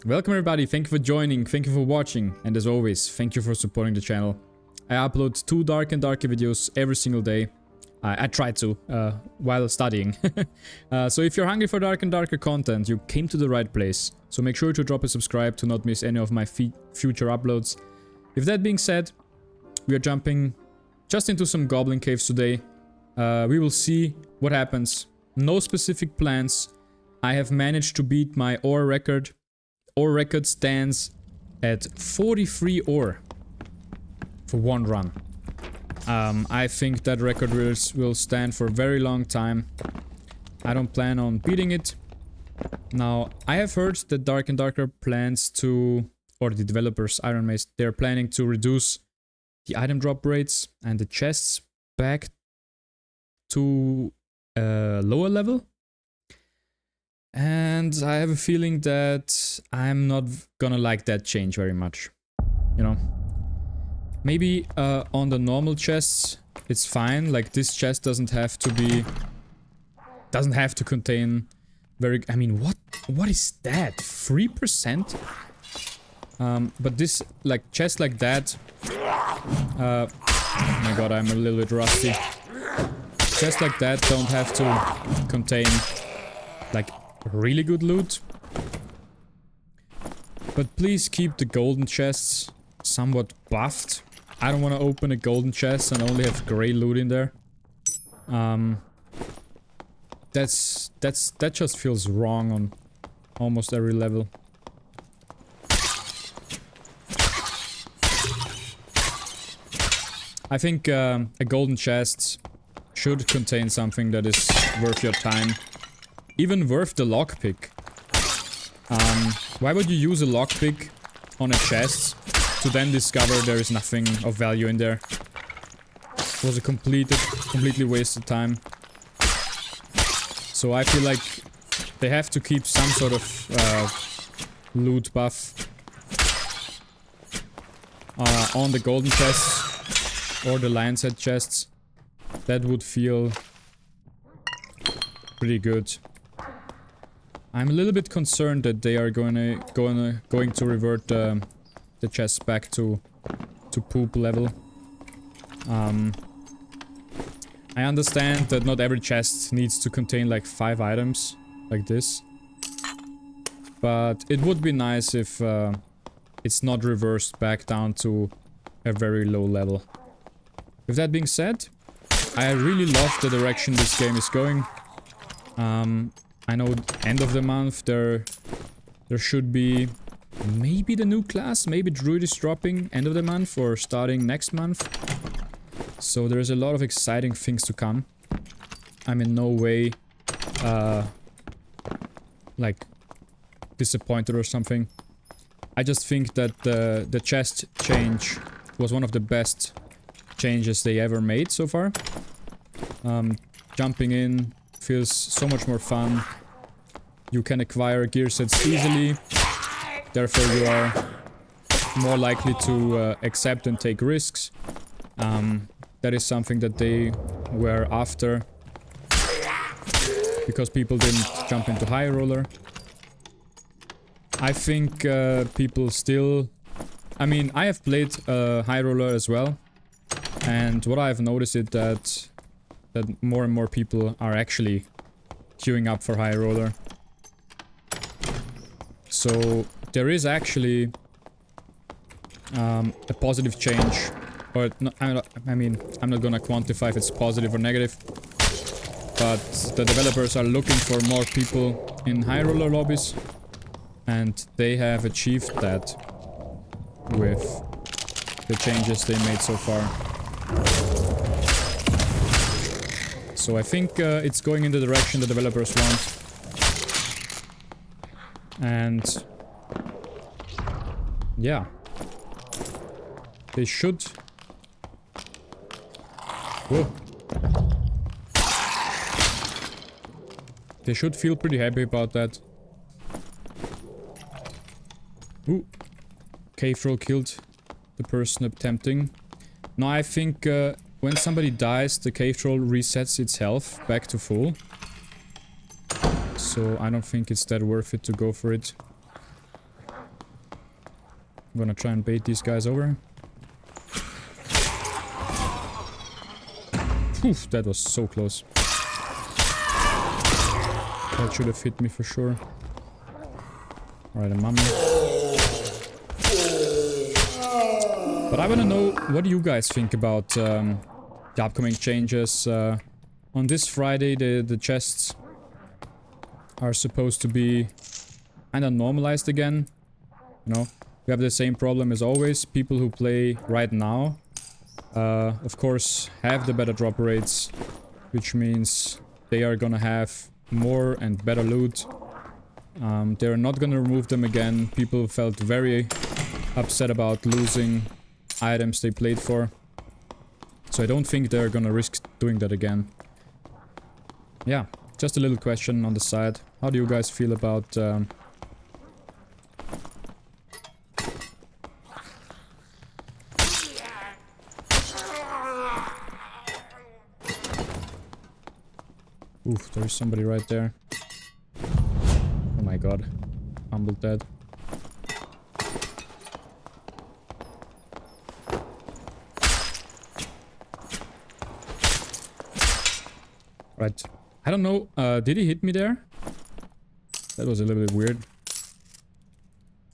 Welcome everybody, thank you for joining, thank you for watching, and as always, thank you for supporting the channel. I upload 2 Dark and Darker videos every single day. I try to, while studying. So if you're hungry for Dark and Darker content, you came to the right place. So make sure to drop a subscribe to not miss any of my future uploads. With that being said, we are jumping just into some goblin caves today. We will see what happens. No specific plans. I have managed to beat my ore record. Ore record stands at 43 ore for one run. I think that record will stand for a very long time. I don't plan on beating it. Now, I have heard that Dark and Darker plans to, or the developers, Iron Mace, they're planning to reduce the item drop rates and the chests back to a lower level. And I have a feeling that I'm not gonna like that change very much. You know? Maybe on the normal chests it's fine, like this chest doesn't have to contain very, I mean, what is that? 3%? But this, like, chest like that, oh my god, I'm a little bit rusty. Chests like that don't have to contain, like, really good loot. But please keep the golden chests somewhat buffed. I don't want to open a golden chest and only have grey loot in there. That just feels wrong on almost every level. I think a golden chest should contain something that is worth your time. Even worth the lockpick. Why would you use a lockpick on a chest to then discover there is nothing of value in there? It was a completely wasted time. So I feel like they have to keep some sort of loot buff on the golden chests or the lion's head chests. That would feel pretty good. I'm a little bit concerned that they are going to revert the chests back to poop level. I understand that not every chest needs to contain like 5 items like this, but it would be nice if it's not reversed back down to a very low level. With that being said, I really love the direction this game is going. I know end of the month there should be maybe the new class, maybe Druid is dropping end of the month or starting next month. So there's a lot of exciting things to come. I'm in no way like disappointed or something. I just think that the chest change was one of the best changes they ever made so far. Jumping in feels so much more fun. You can acquire gear sets easily, therefore you are more likely to accept and take risks. That is something that they were after, because people didn't jump into Highroller. I think people still... I mean, I have played Highroller as well, and what I've noticed is that more and more people are actually queuing up for Highroller. So there is actually a positive change, or no, I mean, I'm not gonna quantify if it's positive or negative, but the developers are looking for more people in Highroller lobbies, and they have achieved that with the changes they made so far. So I think it's going in the direction the developers want. And yeah, they should. Whoa. They should feel pretty happy about that. Ooh. Cave roll killed the person attempting. No, I think when somebody dies, the cave troll resets its health back to full. So I don't think it's that worth it to go for it. I'm gonna try and bait these guys over. Oof, that was so close. That should have hit me for sure. Alright, a mummy. But I wanna know, what do you guys think about the upcoming changes? On this Friday, the chests are supposed to be kinda normalized again. You know, we have the same problem as always. People who play right now, of course, have the better drop rates, which means they are gonna have more and better loot. They're not gonna remove them again. People felt very upset about losing items they played for. So I don't think they're gonna risk doing that again. Yeah, just a little question on the side. How do you guys feel about Oof, there's somebody right there. Oh my god. Humbled dead. Right. I don't know, did he hit me there? That was a little bit weird.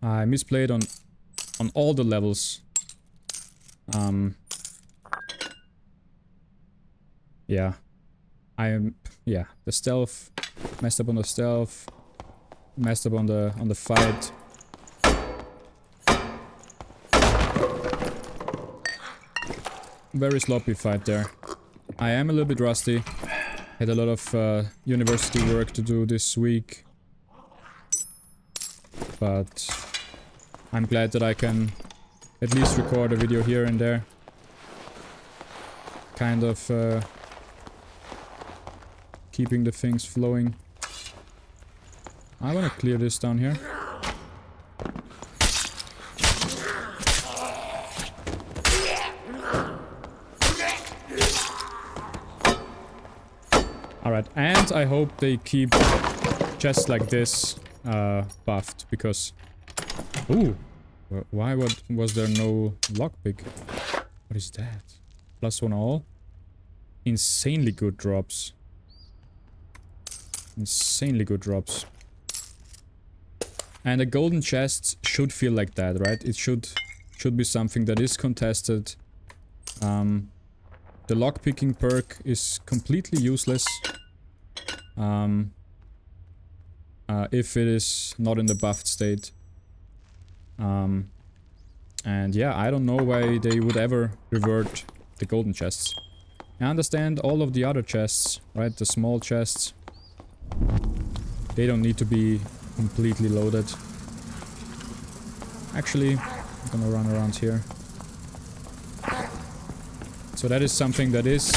I misplayed on all the levels. Yeah. Yeah, the stealth. Messed up on the stealth. Messed up on the fight. Very sloppy fight there. I am a little bit rusty. Had a lot of university work to do this week. But I'm glad that I can at least record a video here and there. Kind of keeping the things flowing. I want to clear this down here. Alright, and I hope they keep chests like this buffed, because... Ooh! Why was there no lockpick? What is that? +1 all? Insanely good drops. Insanely good drops. And the golden chests should feel like that, right? It should be something that is contested. The lockpicking perk is completely useless. If it is not in the buffed state. And yeah, I don't know why they would ever revert the golden chests. I understand all of the other chests, right? The small chests. They don't need to be completely loaded. Actually, I'm gonna run around here. So that is something that is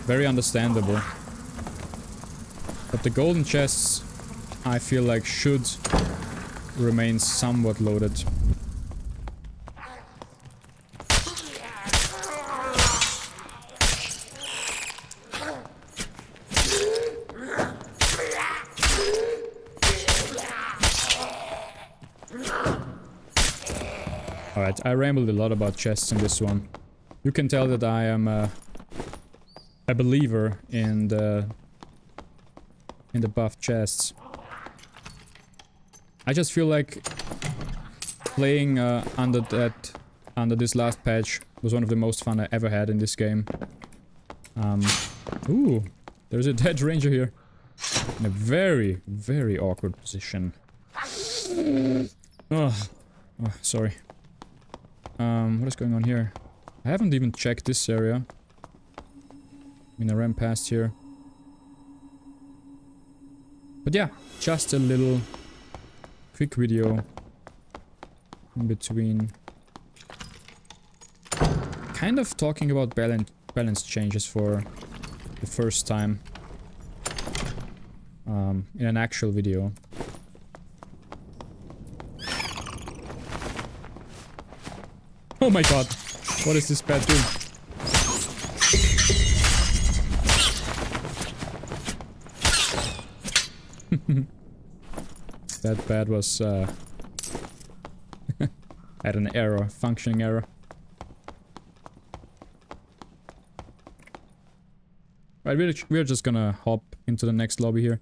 very understandable. But the golden chests, I feel like, should remain somewhat loaded. Alright, I rambled a lot about chests in this one. You can tell that I am a believer in the buff chests. I just feel like playing under this last patch was one of the most fun I ever had in this game. Ooh, there's a dead ranger here. In a very, very awkward position. Oh, sorry. What is going on here? I haven't even checked this area. I mean, I ran past here. But yeah, just a little quick video in between. Kind of talking about balance changes for the first time in an actual video. Oh my god, what is this bat doing? That bat was Had an error, functioning error. Right, we're just gonna hop into the next lobby here.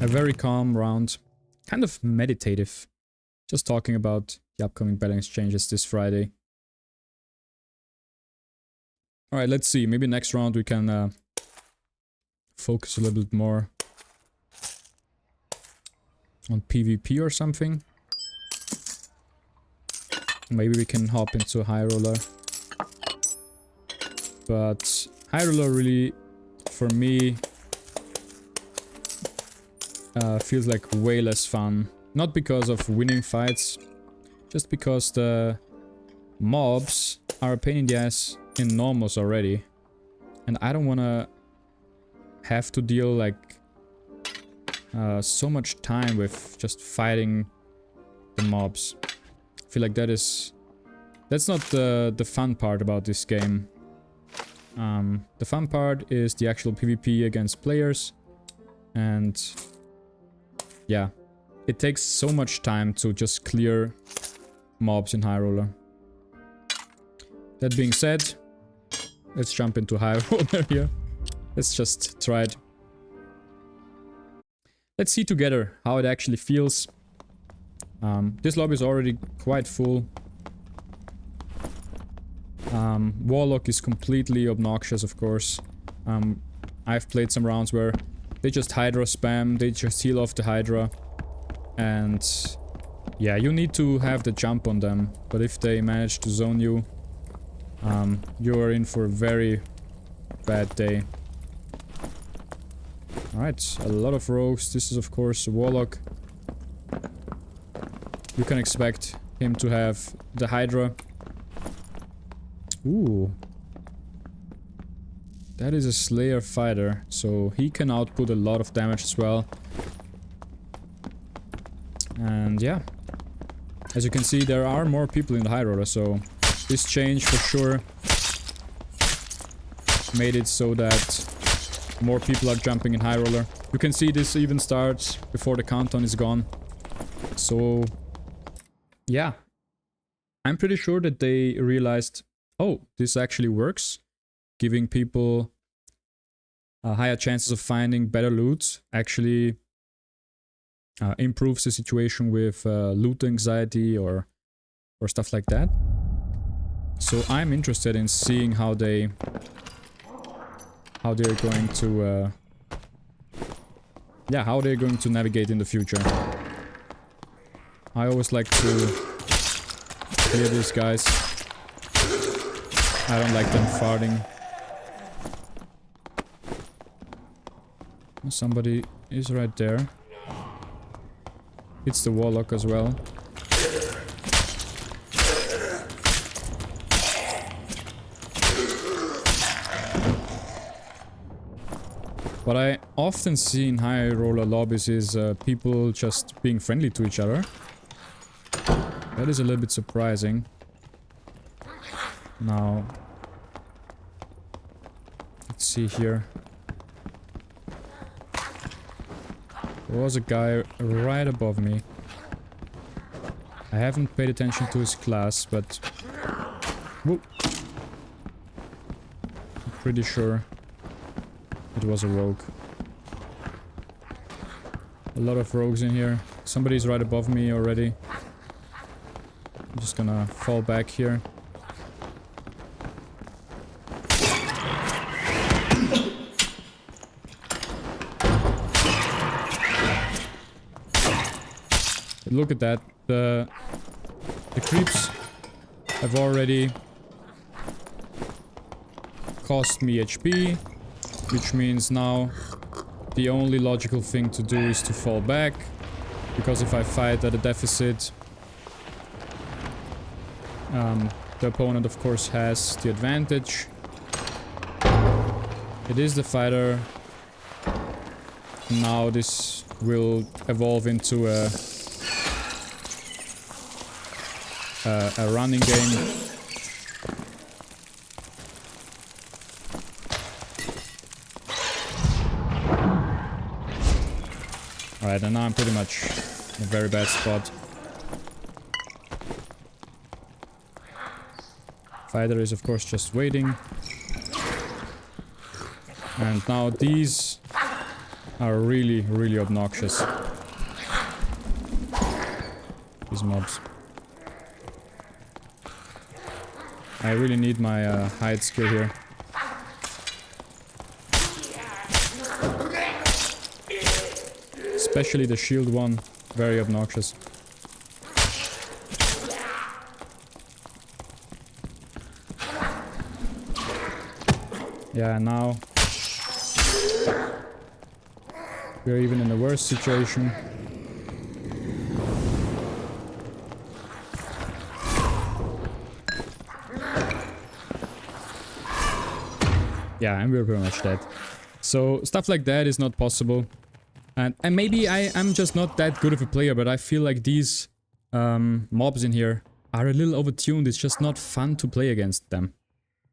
A very calm round. Kind of meditative. Just talking about the upcoming balance changes this Friday. Alright, let's see. Maybe next round we can focus a little bit more on PvP or something. Maybe we can hop into Highroller. But Highroller really, for me, feels like way less fun. Not because of winning fights, just because the mobs are a pain in the ass in normals already. And I don't wanna have to deal like so much time with just fighting the mobs. I feel like that's not the fun part about this game. The fun part is the actual PvP against players, and yeah, it takes so much time to just clear mobs in Highroller. That being said, let's jump into Highroller here. Let's just try it. Let's see together how it actually feels. This lobby is already quite full. Warlock is completely obnoxious, of course. I've played some rounds where they just Hydra spam, they just heal off the Hydra. And yeah, you need to have the jump on them. But if they manage to zone you, you are in for a very bad day. Alright, a lot of rogues. This is of course a Warlock. You can expect him to have the Hydra. Ooh. That is a Slayer fighter, so he can output a lot of damage as well. And yeah. As you can see, there are more people in the Highroller, so this change for sure made it so that more people are jumping in Highroller. You can see this even starts before the countdown is gone. So yeah, I'm pretty sure that they realized, oh, this actually works. Giving people higher chances of finding better loot actually improves the situation with loot anxiety or stuff like that. So I'm interested in seeing how they're going to how they're going to navigate in the future. I always like to clear these guys. I don't like them farting. Somebody is right there. It's the Warlock as well. What I often see in Highroller lobbies is people just being friendly to each other. That is a little bit surprising. Now, let's see here. There was a guy right above me. I haven't paid attention to his class, but whoop. I'm pretty sure it was a rogue. A lot of rogues in here. Somebody's right above me already. I'm just gonna fall back here. Look at that. The creeps have already cost me HP, which means now the only logical thing to do is to fall back, because if I fight at a deficit, the opponent of course has the advantage. It is the fighter. Now this will evolve into a running game. Alright, and now I'm pretty much in a very bad spot. Fighter is of course just waiting. And now these are really, really obnoxious. These mobs. I really need my hide skill here. Especially the shield one, very obnoxious. Yeah, now we're even in a worse situation. Yeah, and we're pretty much dead. So stuff like that is not possible. And maybe I'm just not that good of a player, but I feel like these mobs in here are a little overtuned. It's just not fun to play against them.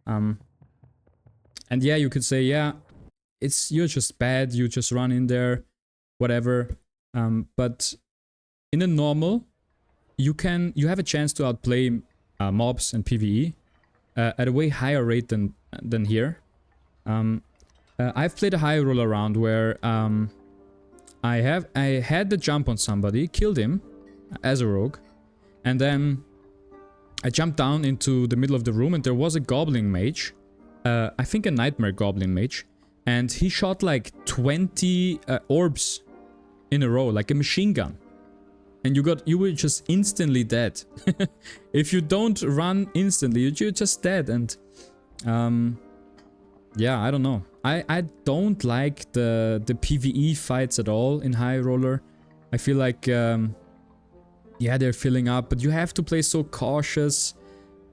And yeah, you could say, yeah, you're just bad, you just run in there, whatever. But in a normal, you have a chance to outplay mobs and PvE at a way higher rate than here. I've played a Highroller round where I had the jump on somebody, killed him as a rogue, and then I jumped down into the middle of the room and there was a goblin mage, I think a nightmare goblin mage, and he shot like 20 orbs in a row, like a machine gun. And you were just instantly dead. If you don't run instantly, you're just dead. And yeah, I don't know. I don't like the PvE fights at all in Highroller. I feel like yeah, they're filling up, but you have to play so cautious.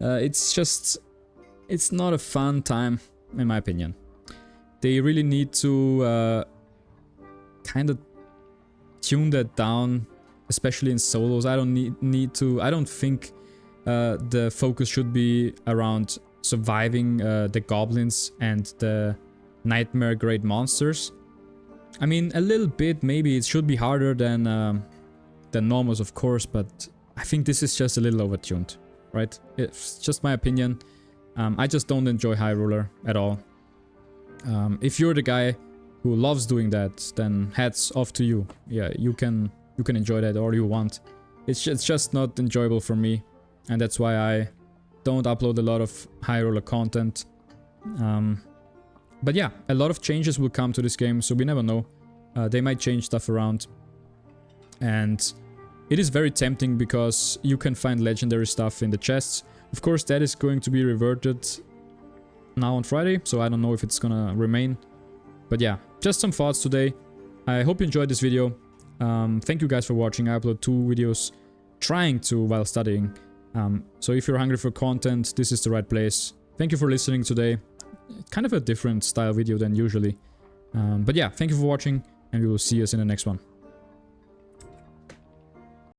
It's not a fun time, in my opinion. They really need to kind of tune that down, especially in solos. I don't I don't think the focus should be around surviving the goblins and the nightmare great monsters. I mean, a little bit, maybe it should be harder than normals, of course, but I think this is just a little overtuned, right? It's just my opinion. I just don't enjoy Highroller at all. If you're the guy who loves doing that, then hats off to you. Yeah, you can enjoy that all you want. It's just not enjoyable for me, and that's why I don't upload a lot of Highroller content. But yeah, a lot of changes will come to this game, so we never know. They might change stuff around. And it is very tempting because you can find legendary stuff in the chests. Of course, that is going to be reverted now on Friday, so I don't know if it's gonna remain. But yeah, just some thoughts today. I hope you enjoyed this video. Thank you guys for watching. I upload 2 videos trying to while studying. So if you're hungry for content, this is the right place. Thank you for listening today. Kind of a different style video than usually. But yeah, thank you for watching, and we will see us in the next one.